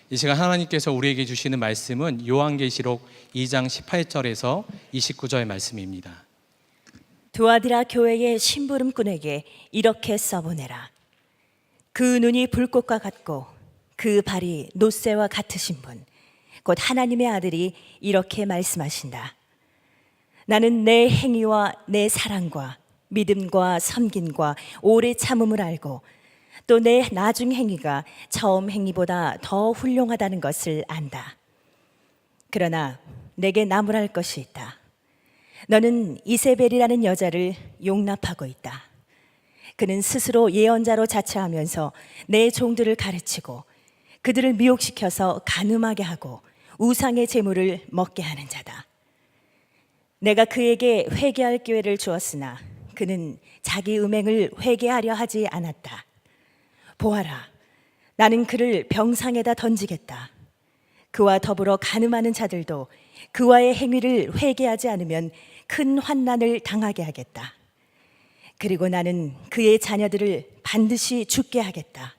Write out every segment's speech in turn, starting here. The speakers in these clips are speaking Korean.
이 시간 하나님께서 우리에게 주시는 말씀은 요한계시록 2장 18절에서 29절의 말씀입니다. 두아디라 교회의 심부름꾼에게 이렇게 써보내라. 그 눈이 불꽃과 같고 그 발이 놋새와 같으신 분, 곧 하나님의 아들이 이렇게 말씀하신다. 나는 내 행위와 내 사랑과 믿음과 섬김과 오래 참음을 알고 또 내 나중 행위가 처음 행위보다 더 훌륭하다는 것을 안다. 그러나 내게 나무랄 것이 있다. 너는 이세벨이라는 여자를 용납하고 있다. 그는 스스로 예언자로 자처하면서 내 종들을 가르치고 그들을 미혹시켜서 간음하게 하고 우상의 제물을 먹게 하는 자다. 내가 그에게 회개할 기회를 주었으나 그는 자기 음행을 회개하려 하지 않았다. 보아라, 나는 그를 병상에다 던지겠다. 그와 더불어 간음하는 자들도 그와의 행위를 회개하지 않으면 큰 환난을 당하게 하겠다. 그리고 나는 그의 자녀들을 반드시 죽게 하겠다.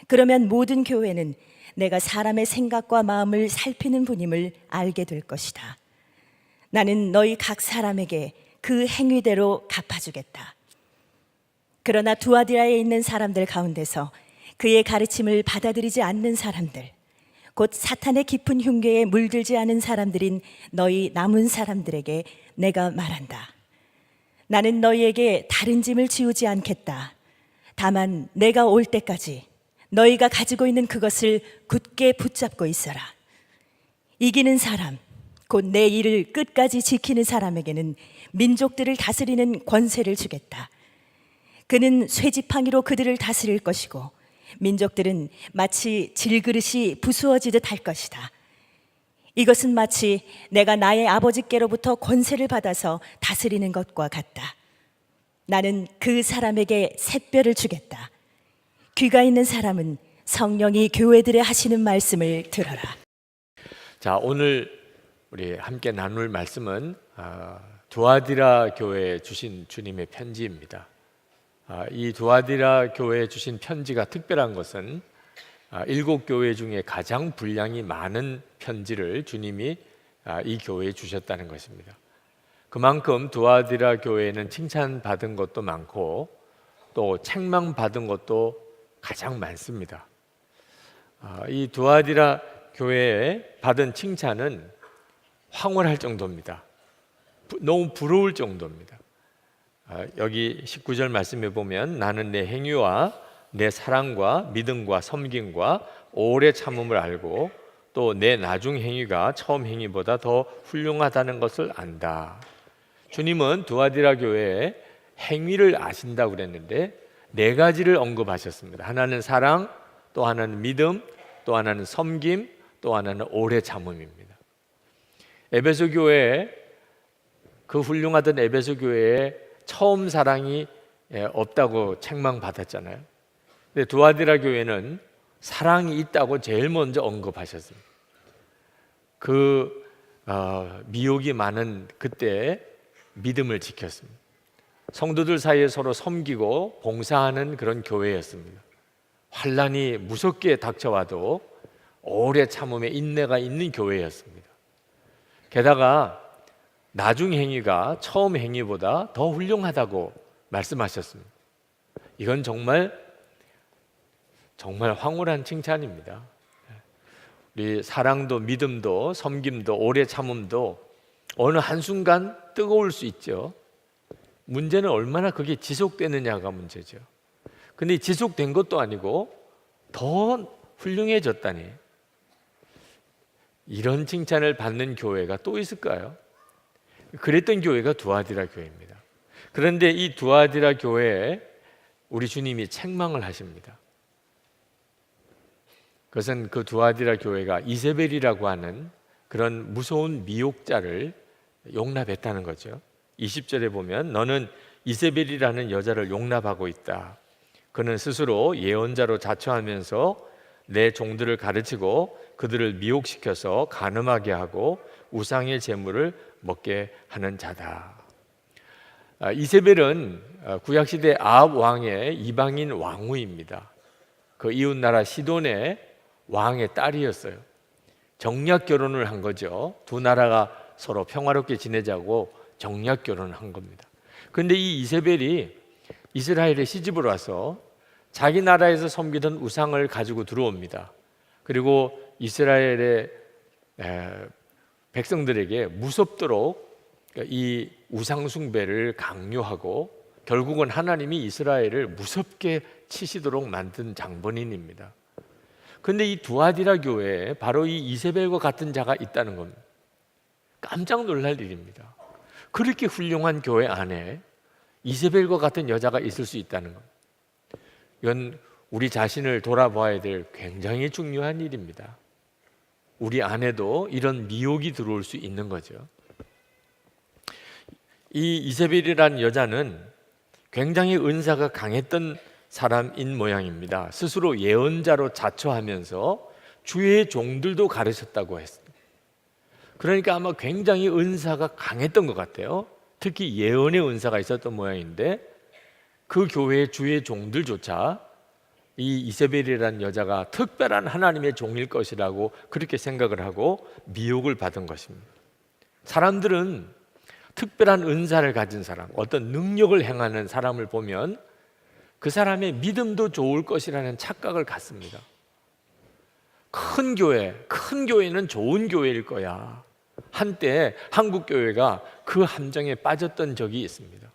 그러면 모든 교회는 내가 사람의 생각과 마음을 살피는 분임을 알게 될 것이다. 나는 너희 각 사람에게 그 행위대로 갚아주겠다. 그러나 두아디라에 있는 사람들 가운데서 그의 가르침을 받아들이지 않는 사람들, 곧 사탄의 깊은 흉계에 물들지 않은 사람들인 너희 남은 사람들에게 내가 말한다. 나는 너희에게 다른 짐을 지우지 않겠다. 다만 내가 올 때까지 너희가 가지고 있는 그것을 굳게 붙잡고 있어라. 이기는 사람, 곧 내 일을 끝까지 지키는 사람에게는 민족들을 다스리는 권세를 주겠다. 그는 쇠지팡이로 그들을 다스릴 것이고 민족들은 마치 질그릇이 부수어지듯 할 것이다. 이것은 마치 내가 나의 아버지께로부터 권세를 받아서 다스리는 것과 같다. 나는 그 사람에게 샛별을 주겠다. 귀가 있는 사람은 성령이 교회들에 하시는 말씀을 들어라. 자, 오늘 우리 함께 나눌 말씀은 두아디라 교회에 주신 주님의 편지입니다. 이 두아디라 교회에 주신 편지가 특별한 것은 7교회 중에 가장 분량이 많은 편지를 주님이 이 교회에 주셨다는 것입니다. 그만큼 두아디라 교회에는 칭찬받은 것도 많고 또 책망받은 것도 가장 많습니다. 이 두아디라 교회에 받은 칭찬은 황홀할 정도입니다. 너무 부러울 정도입니다. 여기 19절 말씀에 보면 나는 내 행위와 내 사랑과 믿음과 섬김과 오래 참음을 알고 또 내 나중 행위가 처음 행위보다 더 훌륭하다는 것을 안다. 주님은 두아디라 교회의 행위를 아신다고 그랬는데 4가지를 언급하셨습니다. 하나는 사랑, 또 하나는 믿음, 또 하나는 섬김, 또 하나는 오래 참음입니다. 에베소 교회에 그 훌륭하던 에베소 교회에 처음 사랑이 없다고 책망받았잖아요. 근데 두아디라 교회는 사랑이 있다고 제일 먼저 언급하셨습니다. 그 미혹이 많은 그때 믿음을 지켰습니다. 성도들 사이에 서로 섬기고 봉사하는 그런 교회였습니다. 환난이 무섭게 닥쳐와도 오래 참음에 인내가 있는 교회였습니다. 게다가 나중 행위가 처음 행위보다 더 훌륭하다고 말씀하셨습니다. 이건 정말 황홀한 칭찬입니다. 우리 사랑도 믿음도 섬김도 오래 참음도 어느 한순간 뜨거울 수 있죠. 문제는 얼마나 그게 지속되느냐가 문제죠. 근데 지속된 것도 아니고 더 훌륭해졌다니, 이런 칭찬을 받는 교회가 또 있을까요? 그랬던 교회가 두아디라 교회입니다. 그런데 이 두아디라 교회에 우리 주님이 책망을 하십니다. 그것은 그 두아디라 교회가 이세벨이라고 하는 그런 무서운 미혹자를 용납했다는 거죠. 20절에 보면 너는 이세벨이라는 여자를 용납하고 있다. 그는 스스로 예언자로 자처하면서 내 종들을 가르치고 그들을 미혹시켜서 간음하게 하고 우상의 제물을 먹게 하는 자다. 이세벨은 구약시대 아합 왕의 이방인 왕후입니다. 그 이웃나라 시돈의 왕의 딸이었어요. 정략 결혼을 한 거죠. 두 나라가 서로 평화롭게 지내자고 정략 결혼을 한 겁니다. 그런데 이 이세벨이 이스라엘에 시집을 와서 자기 나라에서 섬기던 우상을 가지고 들어옵니다. 그리고 이스라엘의 백성들에게 무섭도록 이 우상 숭배를 강요하고 결국은 하나님이 이스라엘을 무섭게 치시도록 만든 장본인입니다. 그런데 이 두아디라 교회에 바로 이 이세벨과 같은 자가 있다는 겁니다. 깜짝 놀랄 일입니다. 그렇게 훌륭한 교회 안에 이세벨과 같은 여자가 있을 수 있다는 겁니다. 이건 우리 자신을 돌아봐야 될 굉장히 중요한 일입니다. 우리 안에도 이런 미혹이 들어올 수 있는 거죠. 이 이세벨이라는 여자는 굉장히 은사가 강했던 사람인 모양입니다. 스스로 예언자로 자처하면서 주의 종들도 가르쳤다고 했습니다. 그러니까 아마 굉장히 은사가 강했던 것 같아요. 특히 예언의 은사가 있었던 모양인데 그 교회의 주의 종들조차 이 이세벨이라는 여자가 특별한 하나님의 종일 것이라고 그렇게 생각을 하고 미혹을 받은 것입니다. 사람들은 특별한 은사를 가진 사람, 어떤 능력을 행하는 사람을 보면 그 사람의 믿음도 좋을 것이라는 착각을 갖습니다. 큰 교회는 좋은 교회일 거야. 한때 한국 교회가 그 함정에 빠졌던 적이 있습니다.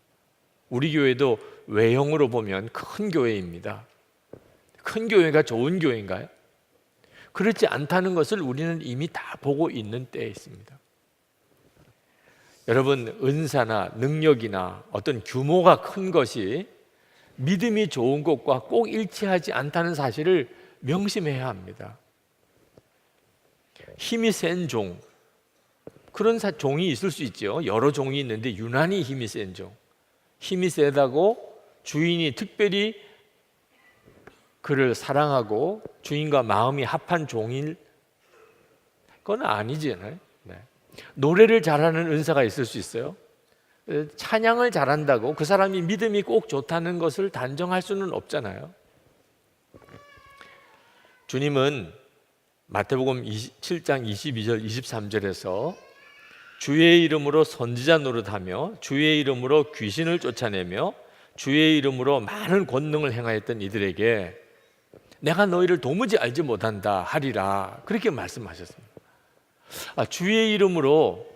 우리 교회도 외형으로 보면 큰 교회입니다. 큰 교회가 좋은 교회인가요? 그렇지 않다는 것을 우리는 이미 다 보고 있는 때에 있습니다. 여러분, 은사나 능력이나 어떤 규모가 큰 것이 믿음이 좋은 것과 꼭 일치하지 않다는 사실을 명심해야 합니다. 힘이 센 종, 그런 종이 있을 수 있죠. 여러 종이 있는데 유난히 힘이 센 종, 힘이 세다고 주인이 특별히 그를 사랑하고 주인과 마음이 합한 종일 그건 아니잖아요. 네. 노래를 잘하는 은사가 있을 수 있어요. 찬양을 잘한다고 그 사람이 믿음이 꼭 좋다는 것을 단정할 수는 없잖아요. 주님은 마태복음 7장 22절 23절에서 주의 이름으로 선지자 노릇하며 주의 이름으로 귀신을 쫓아내며 주의 이름으로 많은 권능을 행하였던 이들에게 내가 너희를 도무지 알지 못한다 하리라, 그렇게 말씀하셨습니다. 주의 이름으로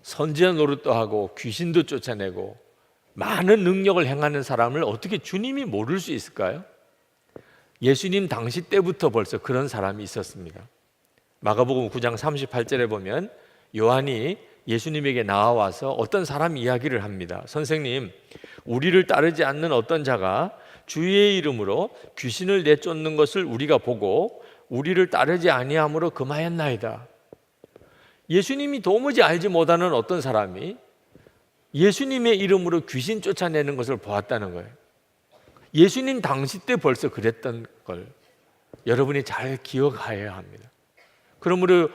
선지자 노릇도 하고 귀신도 쫓아내고 많은 능력을 행하는 사람을 어떻게 주님이 모를 수 있을까요? 예수님 당시 때부터 벌써 그런 사람이 있었습니다. 마가복음 9장 38절에 보면 요한이 예수님에게 나와서 어떤 사람 이야기를 합니다. 선생님, 우리를 따르지 않는 어떤 자가 주의 이름으로 귀신을 내쫓는 것을 우리가 보고 우리를 따르지 아니함으로 금하였나이다. 예수님이 도무지 알지 못하는 어떤 사람이 예수님의 이름으로 귀신 쫓아내는 것을 보았다는 거예요. 예수님 당시 때 벌써 그랬던 걸 여러분이 잘 기억해야 합니다. 그러므로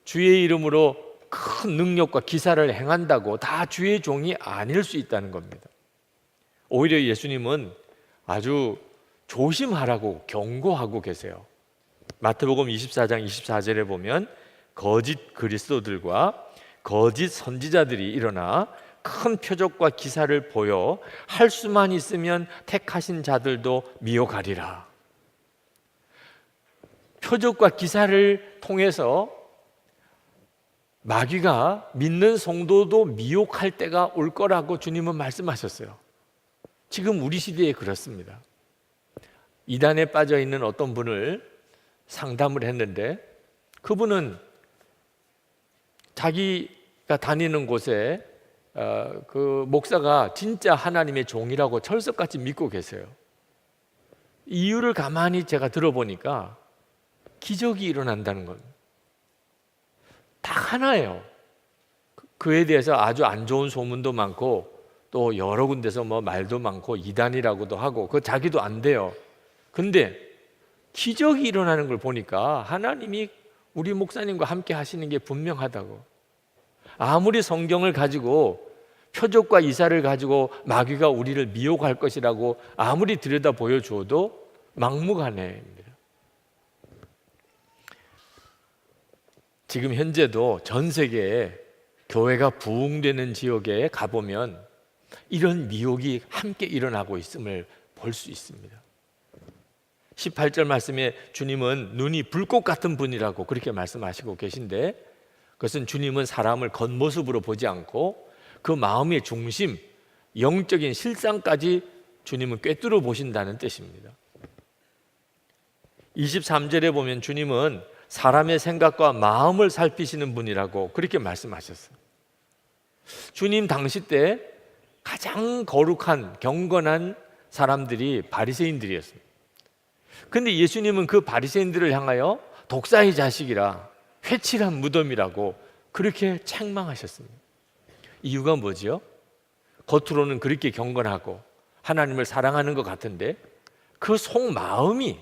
주의 이름으로 큰 능력과 기사를 행한다고 다 주의 종이 아닐 수 있다는 겁니다. 오히려 예수님은 아주 조심하라고 경고하고 계세요. 마태복음 24장 24절에 보면 거짓 그리스도들과 거짓 선지자들이 일어나 큰 표적과 기사를 보여 할 수만 있으면 택하신 자들도 미혹하리라. 표적과 기사를 통해서 마귀가 믿는 성도도 미혹할 때가 올 거라고 주님은 말씀하셨어요. 지금 우리 시대에 그렇습니다. 이단에 빠져 있는 어떤 분을 상담을 했는데 그분은 자기가 다니는 곳에 그 목사가 진짜 하나님의 종이라고 철석같이 믿고 계세요. 이유를 가만히 제가 들어보니까 기적이 일어난다는 겁니다. 딱 하나예요. 그에 대해서 아주 안 좋은 소문도 많고 또 여러 군데서 뭐 말도 많고 이단이라고도 하고 그 자기도 안 돼요. 근데 기적이 일어나는 걸 보니까 하나님이 우리 목사님과 함께 하시는 게 분명하다고. 아무리 성경을 가지고 표적과 이사를 가지고 마귀가 우리를 미혹할 것이라고 아무리 들여다 보여주어도 막무가내입니다. 지금 현재도 전 세계에 교회가 부흥되는 지역에 가보면 이런 미혹이 함께 일어나고 있음을 볼 수 있습니다. 18절 말씀에 주님은 눈이 불꽃 같은 분이라고 그렇게 말씀하시고 계신데, 그것은 주님은 사람을 겉모습으로 보지 않고 그 마음의 중심, 영적인 실상까지 주님은 꿰뚫어 보신다는 뜻입니다. 23절에 보면 주님은 사람의 생각과 마음을 살피시는 분이라고 그렇게 말씀하셨어요. 주님 당시 때 가장 거룩한 경건한 사람들이 바리새인들이었습니다. 근데 예수님은 그 바리새인들을 향하여 독사의 자식이라, 회칠한 무덤이라고 그렇게 책망하셨습니다. 이유가 뭐지요? 겉으로는 그렇게 경건하고 하나님을 사랑하는 것 같은데 그 속마음이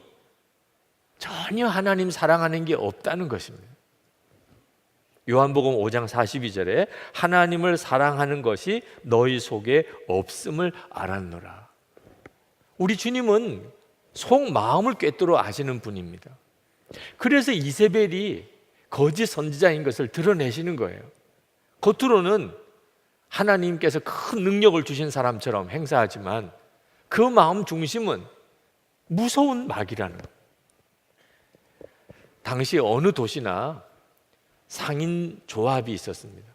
전혀 하나님 사랑하는 게 없다는 것입니다. 요한복음 5장 42절에 하나님을 사랑하는 것이 너희 속에 없음을 알았노라. 우리 주님은 속마음을 꿰뚫어 아시는 분입니다. 그래서 이세벨이 거짓 선지자인 것을 드러내시는 거예요. 겉으로는 하나님께서 큰 능력을 주신 사람처럼 행사하지만 그 마음 중심은 무서운 마귀라는 거예요. 당시 어느 도시나 상인 조합이 있었습니다.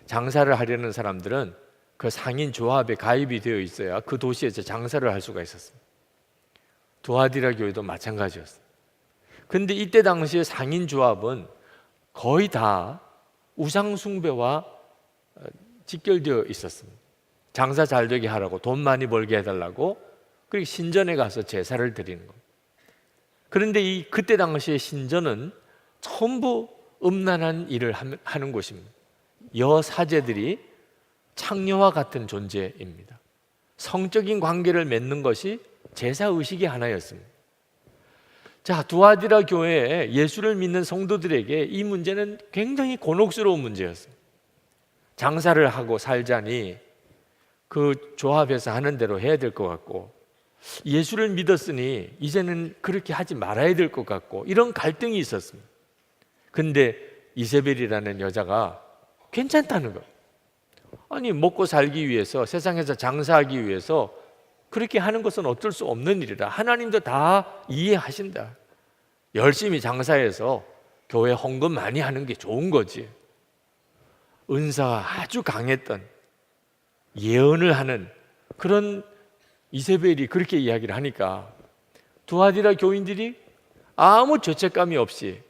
장사를 하려는 사람들은 그 상인 조합에 가입이 되어 있어야 그 도시에서 장사를 할 수가 있었습니다. 두아디라 교회도 마찬가지였어요. 근데 이때 당시에 상인 조합은 거의 다 우상 숭배와 직결되어 있었습니다. 장사 잘 되게 하라고, 돈 많이 벌게 해달라고, 그리고 신전에 가서 제사를 드리는 겁니다. 그런데 그때 당시의 신전은 전부 음란한 일을 하는 곳입니다. 여사제들이 창녀와 같은 존재입니다. 성적인 관계를 맺는 것이 제사의식의 하나였습니다. 자, 두아디라 교회에 예수를 믿는 성도들에게 이 문제는 굉장히 곤혹스러운 문제였습니다. 장사를 하고 살자니 그 조합에서 하는 대로 해야 될 것 같고, 예수를 믿었으니 이제는 그렇게 하지 말아야 될 것 같고, 이런 갈등이 있었습니다. 근데 이세벨이라는 여자가 괜찮다는 거예요. 아니, 먹고 살기 위해서, 세상에서 장사하기 위해서 그렇게 하는 것은 어쩔 수 없는 일이라, 하나님도 다 이해하신다. 열심히 장사해서 교회 헌금 많이 하는 게 좋은 거지. 은사가 아주 강했던, 예언을 하는 그런 이세벨이 그렇게 이야기를 하니까 두아디라 교인들이 아무 죄책감이 없이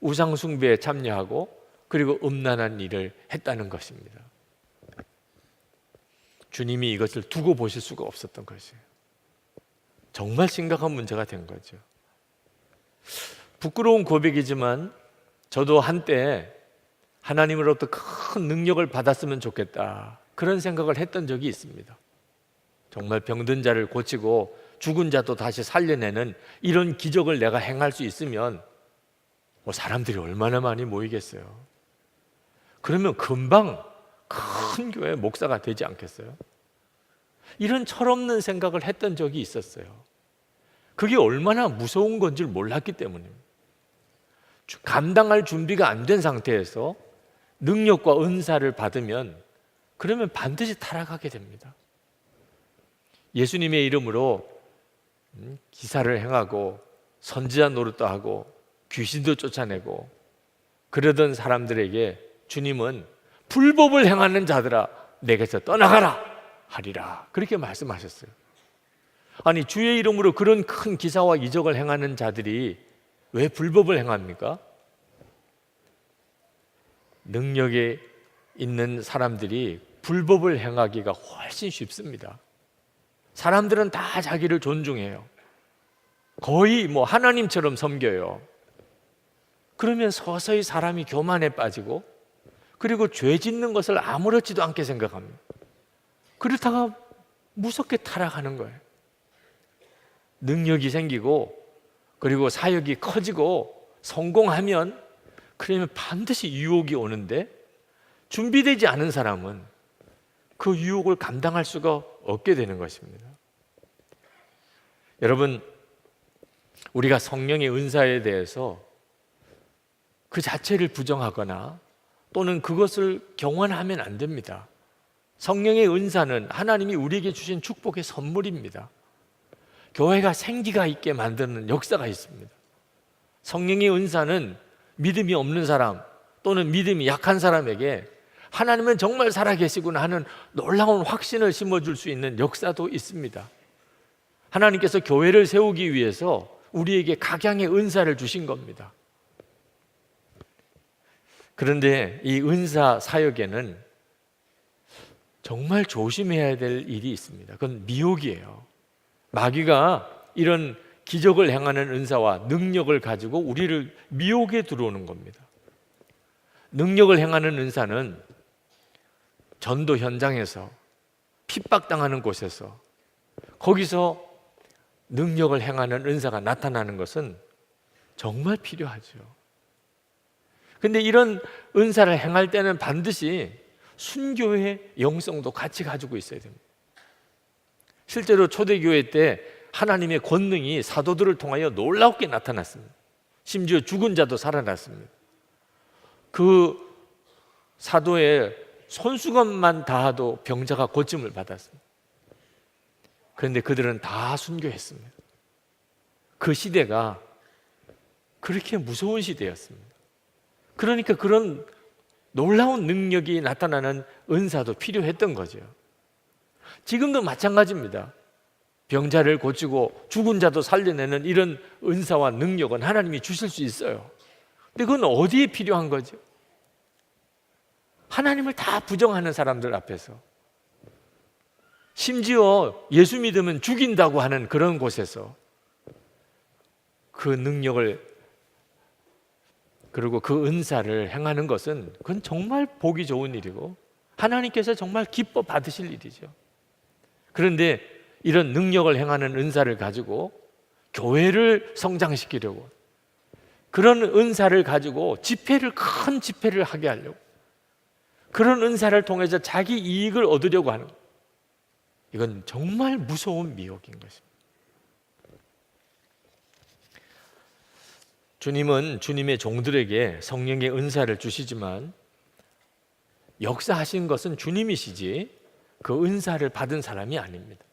우상 숭배에 참여하고 그리고 음란한 일을 했다는 것입니다. 주님이 이것을 두고 보실 수가 없었던 것이에요. 정말 심각한 문제가 된 거죠. 부끄러운 고백이지만 저도 한때 하나님으로부터 큰 능력을 받았으면 좋겠다, 그런 생각을 했던 적이 있습니다. 정말 병든 자를 고치고 죽은 자도 다시 살려내는 이런 기적을 내가 행할 수 있으면 사람들이 얼마나 많이 모이겠어요. 그러면 금방 큰 교회 목사가 되지 않겠어요? 이런 철없는 생각을 했던 적이 있었어요. 그게 얼마나 무서운 건지 몰랐기 때문입니다. 감당할 준비가 안 된 상태에서 능력과 은사를 받으면 그러면 반드시 타락하게 됩니다. 예수님의 이름으로 기사를 행하고 선지자 노릇도 하고 귀신도 쫓아내고 그러던 사람들에게 주님은 불법을 행하는 자들아 내게서 떠나가라 하리라, 그렇게 말씀하셨어요. 아니, 주의 이름으로 그런 큰 기사와 이적을 행하는 자들이 왜 불법을 행합니까? 능력에 있는 사람들이 불법을 행하기가 훨씬 쉽습니다. 사람들은 다 자기를 존중해요. 거의 하나님처럼 섬겨요. 그러면 서서히 사람이 교만에 빠지고 그리고 죄 짓는 것을 아무렇지도 않게 생각합니다. 그렇다가 무섭게 타락하는 거예요. 능력이 생기고 그리고 사역이 커지고 성공하면 그러면 반드시 유혹이 오는데 준비되지 않은 사람은 그 유혹을 감당할 수가 없게 되는 것입니다. 여러분, 우리가 성령의 은사에 대해서 그 자체를 부정하거나 또는 그것을 경원하면 안 됩니다. 성령의 은사는 하나님이 우리에게 주신 축복의 선물입니다. 교회가 생기가 있게 만드는 역사가 있습니다. 성령의 은사는 믿음이 없는 사람 또는 믿음이 약한 사람에게 하나님은 정말 살아계시구나 하는 놀라운 확신을 심어줄 수 있는 역사도 있습니다. 하나님께서 교회를 세우기 위해서 우리에게 각양의 은사를 주신 겁니다. 그런데 이 은사 사역에는 정말 조심해야 될 일이 있습니다. 그건 미혹이에요. 마귀가 이런 기적을 행하는 은사와 능력을 가지고 우리를 미혹에 들어오는 겁니다. 능력을 행하는 은사는 전도 현장에서 핍박당하는 곳에서 거기서 능력을 행하는 은사가 나타나는 것은 정말 필요하죠. 근데 이런 은사를 행할 때는 반드시 순교의 영성도 같이 가지고 있어야 됩니다. 실제로 초대교회 때 하나님의 권능이 사도들을 통하여 놀랍게 나타났습니다. 심지어 죽은 자도 살아났습니다. 그 사도의 손수건만 닿아도 병자가 고침을 받았습니다. 그런데 그들은 다 순교했습니다. 그 시대가 그렇게 무서운 시대였습니다. 그러니까 그런 놀라운 능력이 나타나는 은사도 필요했던 거죠. 지금도 마찬가지입니다. 병자를 고치고 죽은 자도 살려내는 이런 은사와 능력은 하나님이 주실 수 있어요. 근데 그건 어디에 필요한 거죠? 하나님을 다 부정하는 사람들 앞에서, 심지어 예수 믿으면 죽인다고 하는 그런 곳에서 그 능력을 그리고 그 은사를 행하는 것은 그건 정말 보기 좋은 일이고 하나님께서 정말 기뻐 받으실 일이죠. 그런데 이런 능력을 행하는 은사를 가지고 교회를 성장시키려고, 그런 은사를 가지고 큰 집회를 하게 하려고, 그런 은사를 통해서 자기 이익을 얻으려고 하는, 이건 정말 무서운 미혹인 것입니다. 주님은 주님의 종들에게 성령의 은사를 주시지만 역사하신 것은 주님이시지 그 은사를 받은 사람이 아닙니다.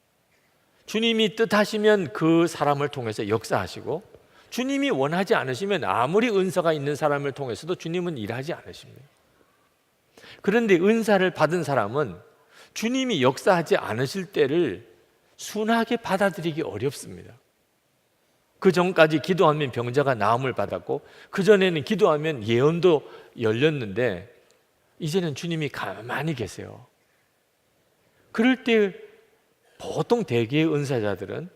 주님이 뜻하시면 그 사람을 통해서 역사하시고, 주님이 원하지 않으시면 아무리 은사가 있는 사람을 통해서도 주님은 일하지 않으십니다. 그런데 은사를 받은 사람은 주님이 역사하지 않으실 때를 순하게 받아들이기 어렵습니다. 그 전까지 기도하면 병자가 나음을 받았고, 그 전에는 기도하면 예언도 열렸는데 이제는 주님이 가만히 계세요. 그럴 때 보통 대개의 은사자들은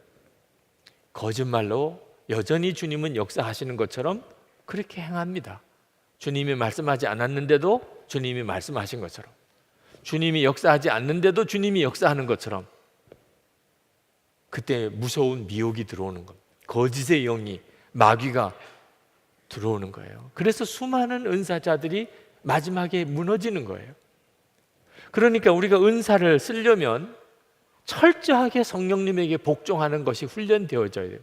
거짓말로 여전히 주님은 역사하시는 것처럼 그렇게 행합니다. 주님이 말씀하지 않았는데도 주님이 말씀하신 것처럼, 주님이 역사하지 않는데도 주님이 역사하는 것처럼, 그때 무서운 미혹이 들어오는 겁니다. 거짓의 영이, 마귀가 들어오는 거예요. 그래서 수많은 은사자들이 마지막에 무너지는 거예요. 그러니까 우리가 은사를 쓰려면 철저하게 성령님에게 복종하는 것이 훈련되어져야 돼요.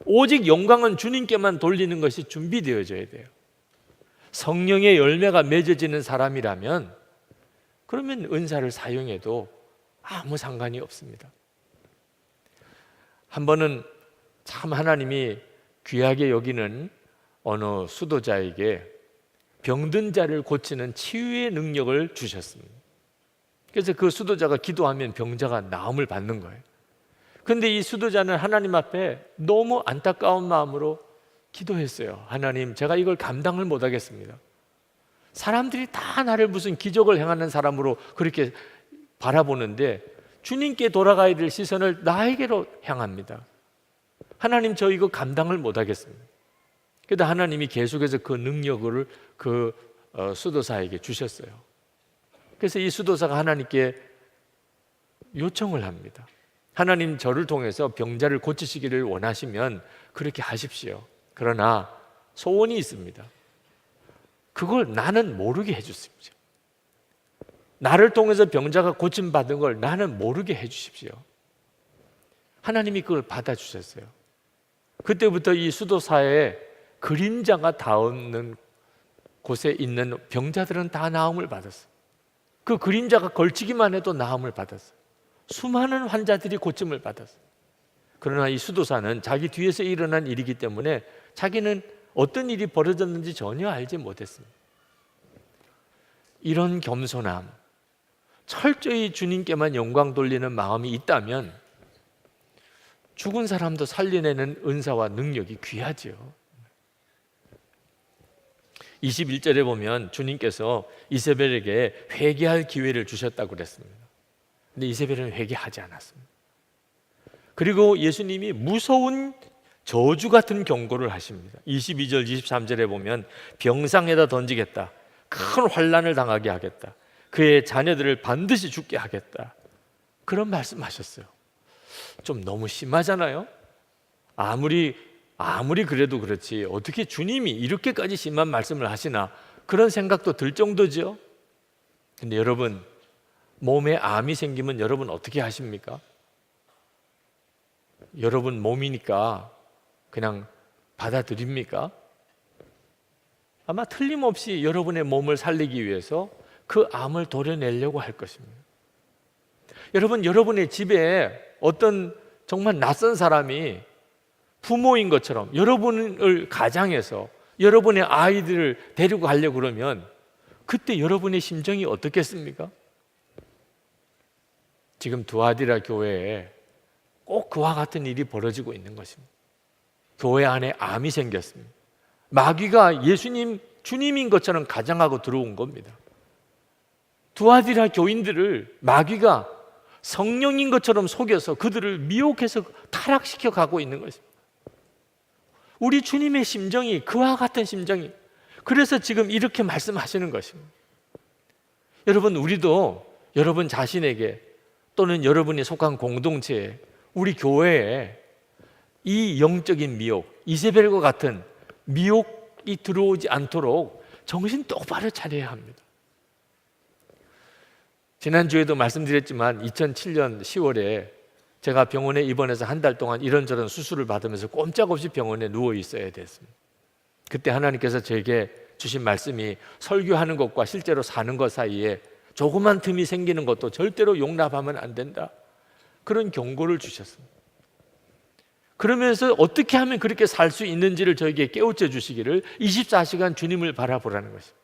오직 영광은 주님께만 돌리는 것이 준비되어져야 돼요. 성령의 열매가 맺어지는 사람이라면 그러면 은사를 사용해도 아무 상관이 없습니다. 한 번은 참 하나님이 귀하게 여기는 어느 수도자에게 병든 자를 고치는 치유의 능력을 주셨습니다. 그래서 그 수도자가 기도하면 병자가 나음을 받는 거예요. 그런데 이 수도자는 하나님 앞에 너무 안타까운 마음으로 기도했어요. 하나님, 제가 이걸 감당을 못하겠습니다. 사람들이 다 나를 무슨 기적을 행하는 사람으로 그렇게 바라보는데 주님께 돌아가야 될 시선을 나에게로 향합니다. 하나님, 저 이거 감당을 못하겠습니다. 그래도 하나님이 계속해서 그 능력을 그 수도사에게 주셨어요. 그래서 이 수도사가 하나님께 요청을 합니다. 하나님, 저를 통해서 병자를 고치시기를 원하시면 그렇게 하십시오. 그러나 소원이 있습니다. 그걸 나는 모르게 해주십시오. 나를 통해서 병자가 고침받은 걸 나는 모르게 해주십시오. 하나님이 그걸 받아주셨어요. 그때부터 이 수도사에 그림자가 닿는 곳에 있는 병자들은 다 나음을 받았어요. 그 그림자가 걸치기만 해도 나음을 받았어요. 수많은 환자들이 고침을 받았어요. 그러나 이 수도사는 자기 뒤에서 일어난 일이기 때문에 자기는 어떤 일이 벌어졌는지 전혀 알지 못했습니다. 이런 겸손함, 철저히 주님께만 영광 돌리는 마음이 있다면 죽은 사람도 살려내는 은사와 능력이 귀하지요. 21절에 보면 주님께서 이세벨에게 회개할 기회를 주셨다고 그랬습니다. 근데 이세벨은 회개하지 않았습니다. 그리고 예수님이 무서운 저주 같은 경고를 하십니다. 22절, 23절에 보면 병상에다 던지겠다. 큰 환난을 당하게 하겠다. 그의 자녀들을 반드시 죽게 하겠다. 그런 말씀하셨어요. 좀 너무 심하잖아요. 아무리 그래도 그렇지 어떻게 주님이 이렇게까지 심한 말씀을 하시나 그런 생각도 들 정도죠. 근데 여러분, 몸에 암이 생기면 여러분 어떻게 하십니까? 여러분 몸이니까 그냥 받아들입니까? 아마 틀림없이 여러분의 몸을 살리기 위해서 그 암을 도려내려고 할 것입니다. 여러분, 여러분의 집에 어떤 정말 낯선 사람이 부모인 것처럼 여러분을 가장해서 여러분의 아이들을 데리고 가려고 그러면 그때 여러분의 심정이 어떻겠습니까? 지금 두아디라 교회에 꼭 그와 같은 일이 벌어지고 있는 것입니다. 교회 안에 암이 생겼습니다. 마귀가 예수님, 주님인 것처럼 가장하고 들어온 겁니다. 두아디라 교인들을 마귀가 성령인 것처럼 속여서 그들을 미혹해서 타락시켜 가고 있는 것입니다. 우리 주님의 심정이 그와 같은 심정이, 그래서 지금 이렇게 말씀하시는 것입니다. 여러분, 우리도 여러분 자신에게 또는 여러분이 속한 공동체에, 우리 교회에 이 영적인 미혹, 이세벨과 같은 미혹이 들어오지 않도록 정신 똑바로 차려야 합니다. 지난주에도 말씀드렸지만 2007년 10월에 제가 병원에 입원해서 한 달 동안 이런저런 수술을 받으면서 꼼짝없이 병원에 누워 있어야 됐습니다. 그때 하나님께서 저에게 주신 말씀이 설교하는 것과 실제로 사는 것 사이에 조그만 틈이 생기는 것도 절대로 용납하면 안 된다, 그런 경고를 주셨습니다. 그러면서 어떻게 하면 그렇게 살 수 있는지를 저에게 깨우쳐 주시기를 24시간 주님을 바라보라는 것입니다.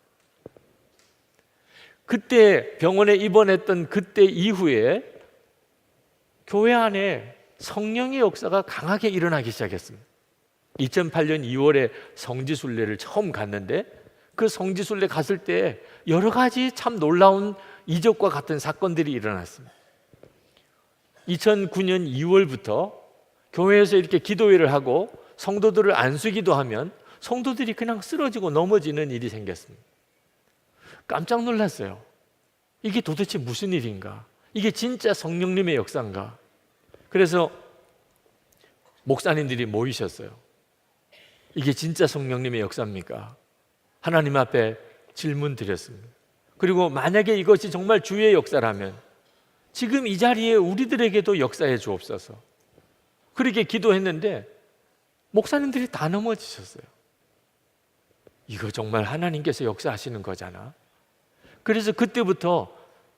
그때 병원에 입원했던 그때 이후에 교회 안에 성령의 역사가 강하게 일어나기 시작했습니다. 2008년 2월에 성지순례를 처음 갔는데 그 성지순례 갔을 때 여러 가지 참 놀라운 이적과 같은 사건들이 일어났습니다. 2009년 2월부터 교회에서 이렇게 기도회를 하고 성도들을 안수기도 하면 성도들이 그냥 쓰러지고 넘어지는 일이 생겼습니다. 깜짝 놀랐어요. 이게 도대체 무슨 일인가? 이게 진짜 성령님의 역사인가? 그래서 목사님들이 모이셨어요. 이게 진짜 성령님의 역사입니까? 하나님 앞에 질문 드렸습니다. 그리고 만약에 이것이 정말 주의 역사라면 지금 이 자리에 우리들에게도 역사해 주옵소서. 그렇게 기도했는데 목사님들이 다 넘어지셨어요. 이거 정말 하나님께서 역사하시는 거잖아. 그래서 그때부터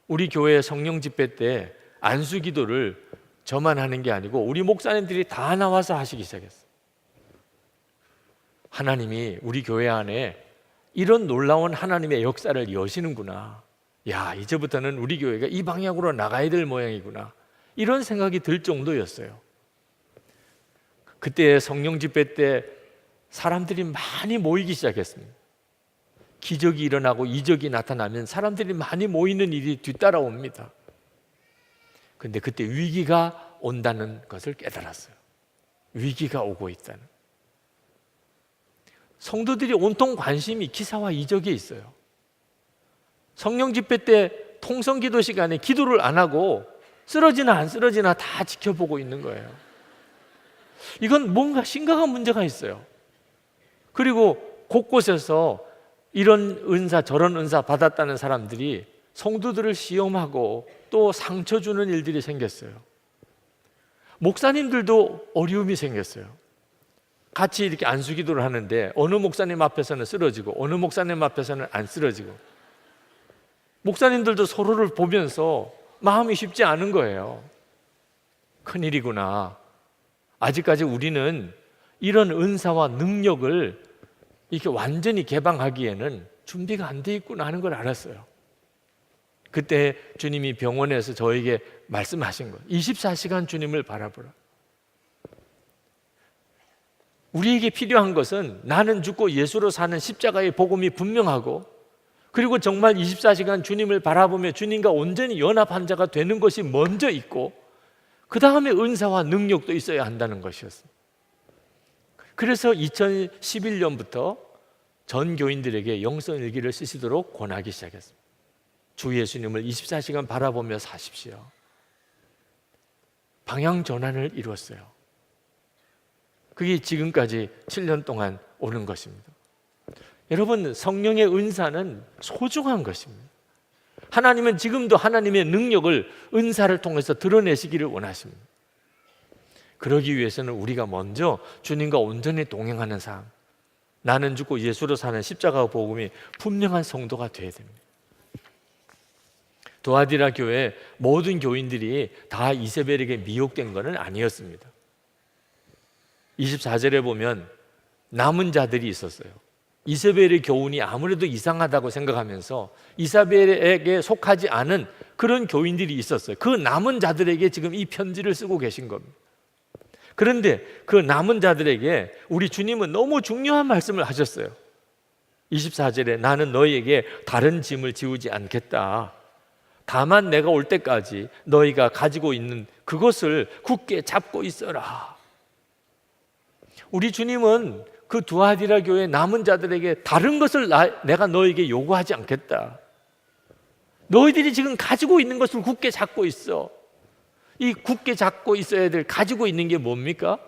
우리 교회 성령 집회 때 안수 기도를 저만 하는 게 아니고 우리 목사님들이 다 나와서 하시기 시작했어요. 하나님이 우리 교회 안에 이런 놀라운 하나님의 역사를 여시는구나. 야, 이제부터는 우리 교회가 이 방향으로 나가야 될 모양이구나. 이런 생각이 들 정도였어요. 그때 성령 집회 때 사람들이 많이 모이기 시작했습니다. 기적이 일어나고 이적이 나타나면 사람들이 많이 모이는 일이 뒤따라옵니다. 그런데 그때 위기가 온다는 것을 깨달았어요. 위기가 오고 있다는. 성도들이 온통 관심이 기사와 이적에 있어요. 성령 집회 때 통성 기도 시간에 기도를 안 하고 쓰러지나 안 쓰러지나 다 지켜보고 있는 거예요. 이건 뭔가 심각한 문제가 있어요. 그리고 곳곳에서 이런 은사 저런 은사 받았다는 사람들이 성도들을 시험하고 또 상처 주는 일들이 생겼어요. 목사님들도 어려움이 생겼어요. 같이 이렇게 안수기도를 하는데 어느 목사님 앞에서는 쓰러지고 어느 목사님 앞에서는 안 쓰러지고, 목사님들도 서로를 보면서 마음이 쉽지 않은 거예요. 큰일이구나. 아직까지 우리는 이런 은사와 능력을 이렇게 완전히 개방하기에는 준비가 안 돼 있구나 하는 걸 알았어요. 그때 주님이 병원에서 저에게 말씀하신 거예요. 24시간 주님을 바라보라. 우리에게 필요한 것은 나는 죽고 예수로 사는 십자가의 복음이 분명하고, 그리고 정말 24시간 주님을 바라보며 주님과 온전히 연합한 자가 되는 것이 먼저 있고, 그 다음에 은사와 능력도 있어야 한다는 것이었어요. 그래서 2011년부터 전 교인들에게 영성일기를 쓰시도록 권하기 시작했습니다. 주 예수님을 24시간 바라보며 사십시오. 방향 전환을 이루었어요. 그게 지금까지 7년 동안 오는 것입니다. 여러분, 성령의 은사는 소중한 것입니다. 하나님은 지금도 하나님의 능력을, 은사를 통해서 드러내시기를 원하십니다. 그러기 위해서는 우리가 먼저 주님과 온전히 동행하는 삶, 나는 죽고 예수로 사는 십자가 복음이 분명한 성도가 되어야 됩니다. 도아디라 교회 모든 교인들이 다 이세벨에게 미혹된 것은 아니었습니다. 24절에 보면 남은 자들이 있었어요. 이세벨의 교훈이 아무래도 이상하다고 생각하면서 이사벨에게 속하지 않은 그런 교인들이 있었어요. 그 남은 자들에게 지금 이 편지를 쓰고 계신 겁니다. 그런데 그 남은 자들에게 우리 주님은 너무 중요한 말씀을 하셨어요. 24절에 나는 너희에게 다른 짐을 지우지 않겠다. 다만 내가 올 때까지 너희가 가지고 있는 그것을 굳게 잡고 있어라. 우리 주님은 그 두아디라 교회 남은 자들에게 다른 것을 내가 너에게 요구하지 않겠다. 너희들이 지금 가지고 있는 것을 굳게 잡고 있어. 이 굳게 잡고 있어야 될, 가지고 있는 게 뭡니까?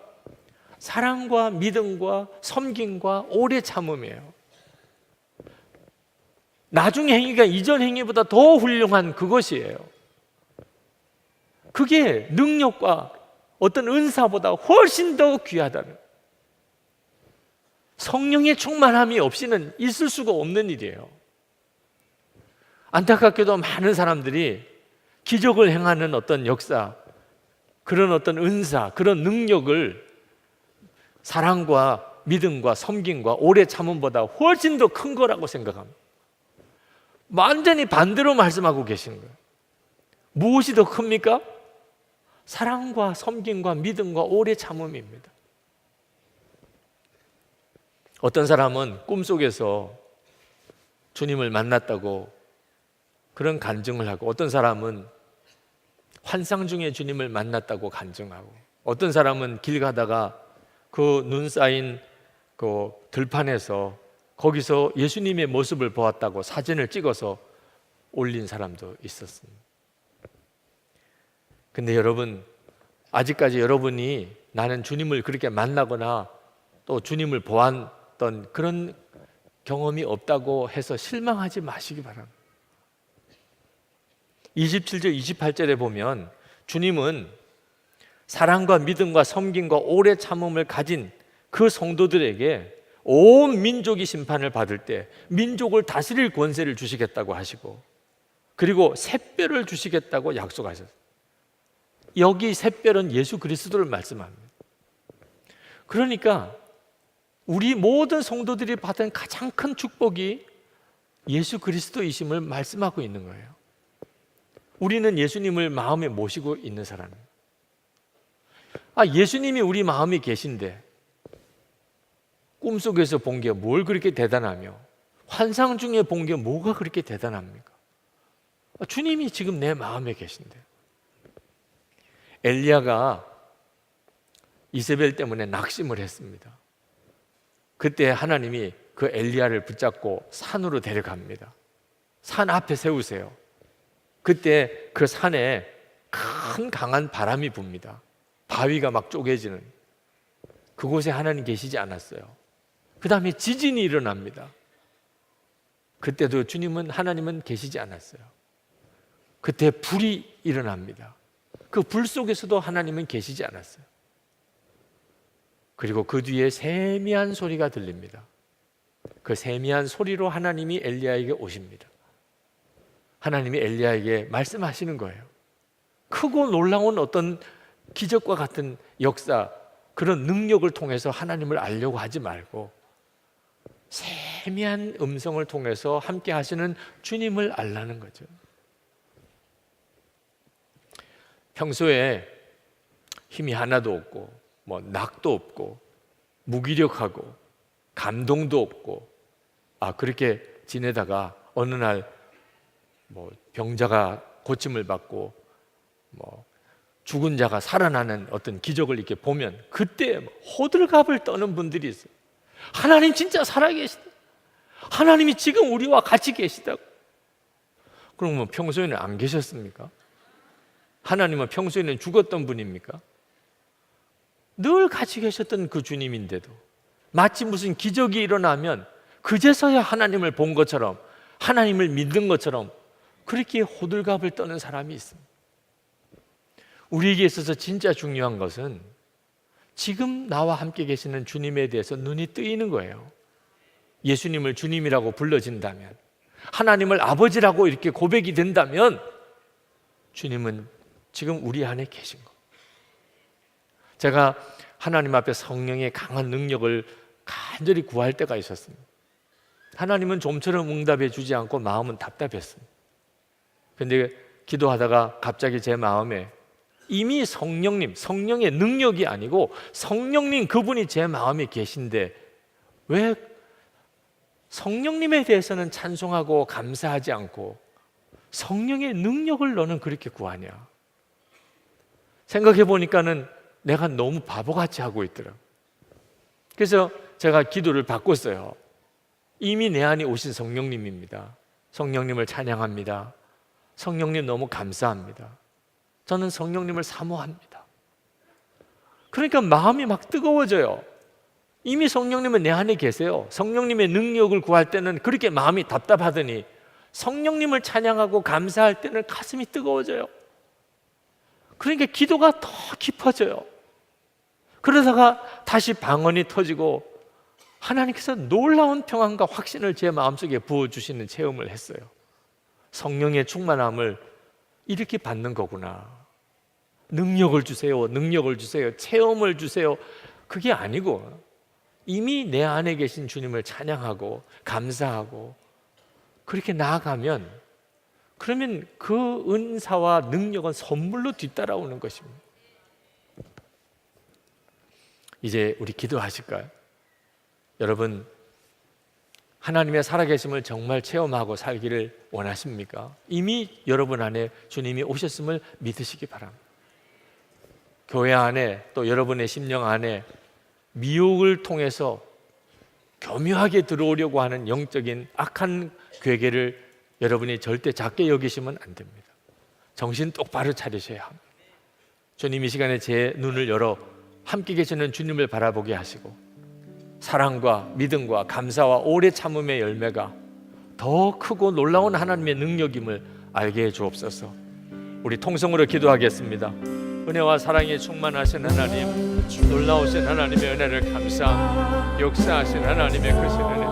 사랑과 믿음과 섬김과 오래 참음이에요. 나중 행위가 이전 행위보다 더 훌륭한 그것이에요. 그게 능력과 어떤 은사보다 훨씬 더 귀하다는, 성령의 충만함이 없이는 있을 수가 없는 일이에요. 안타깝게도 많은 사람들이 기적을 행하는 어떤 역사, 그런 어떤 은사, 그런 능력을 사랑과 믿음과 섬김과 오래 참음보다 훨씬 더 큰 거라고 생각합니다. 완전히 반대로 말씀하고 계시는 거예요. 무엇이 더 큽니까? 사랑과 섬김과 믿음과 오래 참음입니다. 어떤 사람은 꿈속에서 주님을 만났다고 그런 간증을 하고, 어떤 사람은 환상 중에 주님을 만났다고 간증하고, 어떤 사람은 길 가다가 그 눈 쌓인 그 들판에서 거기서 예수님의 모습을 보았다고 사진을 찍어서 올린 사람도 있었습니다. 근데 여러분, 아직까지 여러분이 나는 주님을 그렇게 만나거나 또 주님을 보았던 그런 경험이 없다고 해서 실망하지 마시기 바랍니다. 27절, 28절에 보면 주님은 사랑과 믿음과 섬김과 오래 참음을 가진 그 성도들에게 온 민족이 심판을 받을 때 민족을 다스릴 권세를 주시겠다고 하시고, 그리고 샛별을 주시겠다고 약속하셨어요. 여기 샛별은 예수 그리스도를 말씀합니다. 그러니까 우리 모든 성도들이 받은 가장 큰 축복이 예수 그리스도이심을 말씀하고 있는 거예요. 우리는 예수님을 마음에 모시고 있는 사람이에요. 예수님이 우리 마음에 계신데 꿈속에서 본 게 뭘 그렇게 대단하며 환상 중에 본 게 뭐가 그렇게 대단합니까? 주님이 지금 내 마음에 계신데. 엘리야가 이세벨 때문에 낙심을 했습니다. 그때 하나님이 그 엘리야를 붙잡고 산으로 데려갑니다. 산 앞에 세우세요. 그때 그 산에 큰 강한 바람이 붑니다. 바위가 막 쪼개지는, 그곳에 하나님 계시지 않았어요. 그 다음에 지진이 일어납니다. 그때도 하나님은 계시지 않았어요. 그때 불이 일어납니다. 그 불 속에서도 하나님은 계시지 않았어요. 그리고 그 뒤에 세미한 소리가 들립니다. 그 세미한 소리로 하나님이 엘리야에게 오십니다. 하나님이 엘리야에게 말씀하시는 거예요. 크고 놀라운 어떤 기적과 같은 역사, 그런 능력을 통해서 하나님을 알려고 하지 말고 세미한 음성을 통해서 함께 하시는 주님을 알라는 거죠. 평소에 힘이 하나도 없고 낙도 없고 무기력하고 감동도 없고 그렇게 지내다가 어느 날 병자가 고침을 받고 죽은 자가 살아나는 어떤 기적을 이렇게 보면 그때 호들갑을 떠는 분들이 있어요. 하나님 진짜 살아계시다. 하나님이 지금 우리와 같이 계시다고. 그럼 평소에는 안 계셨습니까? 하나님은 평소에는 죽었던 분입니까? 늘 같이 계셨던 그 주님인데도 마치 무슨 기적이 일어나면 그제서야 하나님을 본 것처럼, 하나님을 믿는 것처럼 그렇게 호들갑을 떠는 사람이 있습니다. 우리에게 있어서 진짜 중요한 것은 지금 나와 함께 계시는 주님에 대해서 눈이 뜨이는 거예요. 예수님을 주님이라고 불러진다면, 하나님을 아버지라고 이렇게 고백이 된다면 주님은 지금 우리 안에 계신 거. 제가 하나님 앞에 성령의 강한 능력을 간절히 구할 때가 있었습니다. 하나님은 좀처럼 응답해 주지 않고 마음은 답답했습니다. 그런데 기도하다가 갑자기 제 마음에 이미 성령님, 성령의 능력이 아니고 성령님 그분이 제 마음에 계신데 왜 성령님에 대해서는 찬송하고 감사하지 않고 성령의 능력을 너는 그렇게 구하냐? 생각해 보니까는 내가 너무 바보같이 하고 있더라고요. 그래서 제가 기도를 바꿨어요. 이미 내 안에 오신 성령님입니다. 성령님을 찬양합니다. 성령님 너무 감사합니다. 저는 성령님을 사모합니다. 그러니까 마음이 막 뜨거워져요. 이미 성령님은 내 안에 계세요. 성령님의 능력을 구할 때는 그렇게 마음이 답답하더니 성령님을 찬양하고 감사할 때는 가슴이 뜨거워져요. 그러니까 기도가 더 깊어져요. 그러다가 다시 방언이 터지고 하나님께서 놀라운 평안과 확신을 제 마음속에 부어주시는 체험을 했어요. 성령의 충만함을 이렇게 받는 거구나. 능력을 주세요. 능력을 주세요. 체험을 주세요. 그게 아니고 이미 내 안에 계신 주님을 찬양하고 감사하고 그렇게 나아가면 그러면 그 은사와 능력은 선물로 뒤따라오는 것입니다. 이제 우리 기도하실까요? 여러분, 하나님의 살아계심을 정말 체험하고 살기를 원하십니까? 이미 여러분 안에 주님이 오셨음을 믿으시기 바랍니다. 교회 안에 또 여러분의 심령 안에 미혹을 통해서 교묘하게 들어오려고 하는 영적인 악한 괴계를 여러분이 절대 작게 여기시면 안 됩니다. 정신 똑바로 차리셔야 합니다. 주님 이 시간에 제 눈을 열어 함께 계시는 주님을 바라보게 하시고 사랑과 믿음과 감사와 오래 참음의 열매가 더 크고 놀라운 하나님의 능력임을 알게 해 주옵소서. 우리 통성으로 기도하겠습니다. 은혜와 사랑에 충만하신 하나님, 놀라우신 하나님의 은혜를 감사합니다. 역사하신 하나님의 크신 은혜,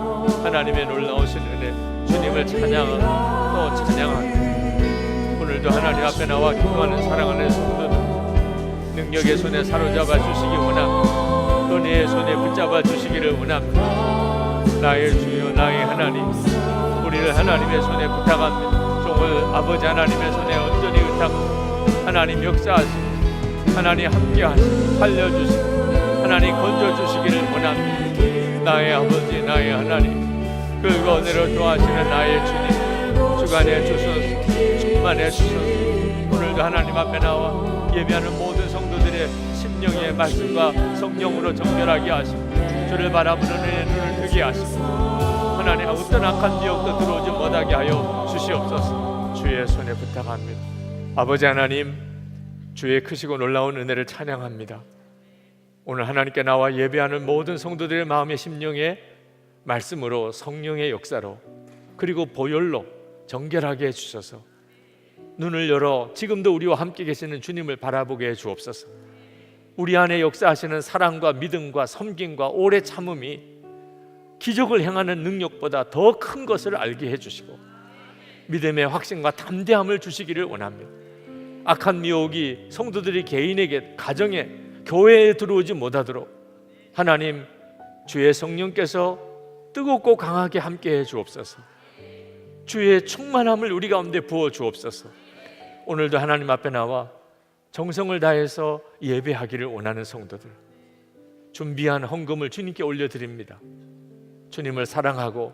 하나님의 놀라우신 은혜, 주님을 찬양하고 또 찬양합니다. 오늘도 하나님 앞에 나와 기도하는 사랑하는 성도들 능력의 손에 사로잡아 주시기 원합니다. 은혜의 손에 붙잡아 주시기를 원합니다. 나의 주여, 나의 하나님, 우리를 하나님의 손에 부탁합니다. 종을 아버지 하나님의 손에 온전히 의탁합니다. 하나님 역사하시고 하나님 함께하시고 살려주시고 하나님 건져주시기를 원합니다. 나의 아버지, 나의 하나님, 그리고 은혜로 도와주시는 나의 주님, 주관해 주소서, 충만해 주소서. 오늘도 하나님 앞에 나와 예배하는 모든 성도들의 심령의 말씀과 성령으로 정결하게 하시고 주를 바라보는 은혜의 눈을 뜨게 하시고 하나님 어떤 악한 지역도 들어오지 못하게 하여 주시옵소서. 주의 손에 부탁합니다. 아버지 하나님, 주의 크시고 놀라운 은혜를 찬양합니다. 오늘 하나님께 나와 예배하는 모든 성도들의 마음의 심령에 말씀으로 성령의 역사로 그리고 보혈로 정결하게 해주셔서 눈을 열어 지금도 우리와 함께 계시는 주님을 바라보게 해 주옵소서. 우리 안에 역사하시는 사랑과 믿음과 섬김과 오래 참음이 기적을 행하는 능력보다 더 큰 것을 알게 해주시고 믿음의 확신과 담대함을 주시기를 원합니다. 악한 미혹이 성도들이 개인에게, 가정에, 교회에 들어오지 못하도록 하나님 주의 성령께서 뜨겁고 강하게 함께해 주옵소서. 주의 충만함을 우리 가운데 부어 주옵소서. 오늘도 하나님 앞에 나와 정성을 다해서 예배하기를 원하는 성도들, 준비한 헌금을 주님께 올려드립니다. 주님을 사랑하고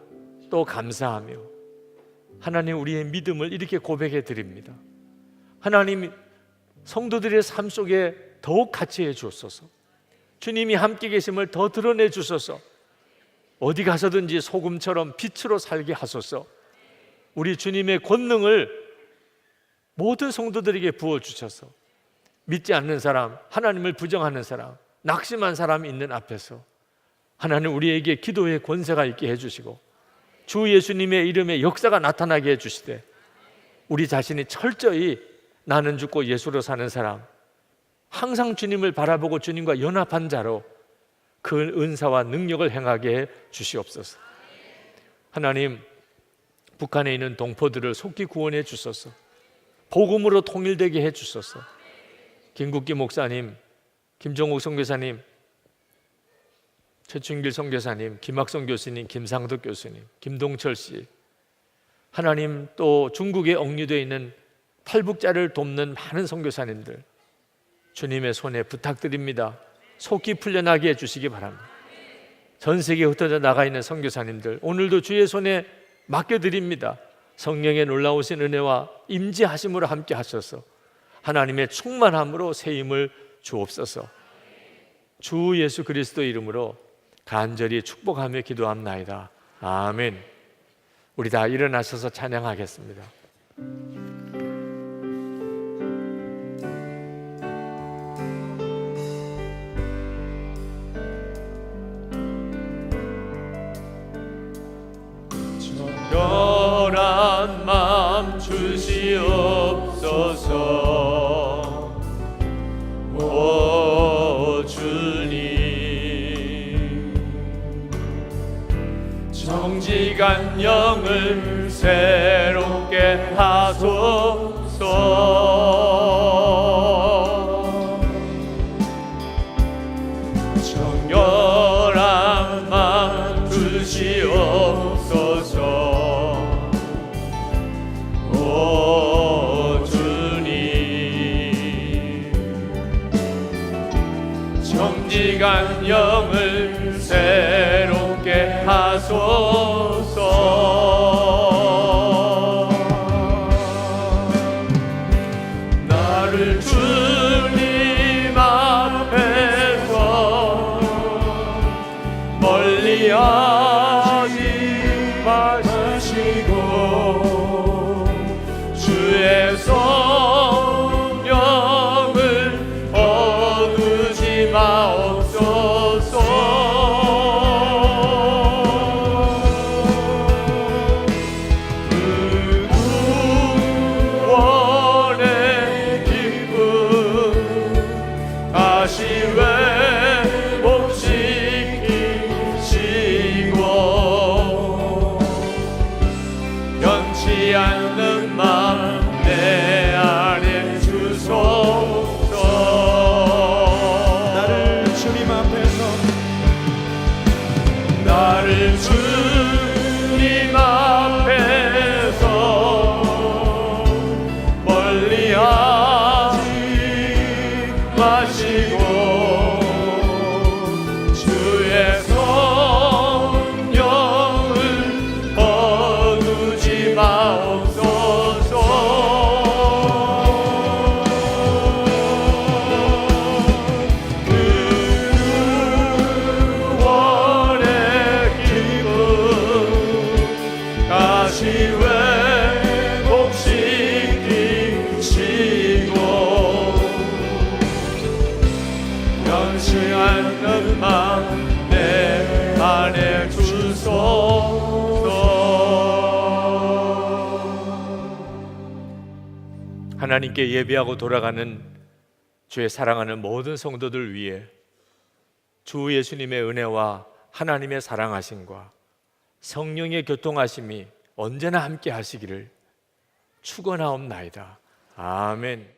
또 감사하며 하나님 우리의 믿음을 이렇게 고백해 드립니다. 하나님 성도들의 삶 속에 더욱 같이 해 주옵소서. 주님이 함께 계심을 더 드러내 주소서. 어디 가서든지 소금처럼 빛으로 살게 하소서. 우리 주님의 권능을 모든 성도들에게 부어주셔서 믿지 않는 사람, 하나님을 부정하는 사람, 낙심한 사람이 있는 앞에서 하나님 우리에게 기도의 권세가 있게 해주시고 주 예수님의 이름의 역사가 나타나게 해주시되 우리 자신이 철저히 나는 죽고 예수로 사는 사람, 항상 주님을 바라보고 주님과 연합한 자로 그 은사와 능력을 행하게 해 주시옵소서. 하나님 북한에 있는 동포들을 속히 구원해 주소서. 복음으로 통일되게 해 주소서. 김국기 목사님, 김종욱 선교사님, 최춘길 선교사님, 김학성 교수님, 김상덕 교수님, 김동철 씨, 하나님 또 중국에 억류되어 있는 탈북자를 돕는 많은 선교사님들 주님의 손에 부탁드립니다. 속히 풀려나게 해주시기 바랍니다. 전 세계에 흩어져 나가 있는 선교사님들 오늘도 주의 손에 맡겨드립니다. 성령의 놀라우신 은혜와 임재하심으로 함께 하셔서 하나님의 충만함으로 새 힘을 주옵소서. 주 예수 그리스도 이름으로 간절히 축복하며 기도합나이다. 아멘. 우리 다 일어나셔서 찬양하겠습니다. 정결한 마음 주시옵소서. 오 주님, 정직한 영을 새롭게 하소서. 정결한 마음 주시옵소서. 오 주님, 정직한 영을 새롭게 하소서. 나를 주님 앞에서 멀리하지 마시고 주의 성령을 거두지 마옵소서. 그 구원의 기쁨 다시 회복시키시고 변치 않는 마음 내 안에 주소서. 나를 주님 앞에서 나를 주님 앞에서 멀리하지 마시고 주의 성령을 거두지 마옵소서. 구원의 기쁨 다시 회복시키시고 변치 않는 마음 내 안에 주소서. 하나님께 예배하고 돌아가는 주의 사랑하는 모든 성도들 위해 주 예수님의 은혜와 하나님의 사랑하심과 성령의 교통하심이 언제나 함께 하시기를 축원하옵나이다. 아멘.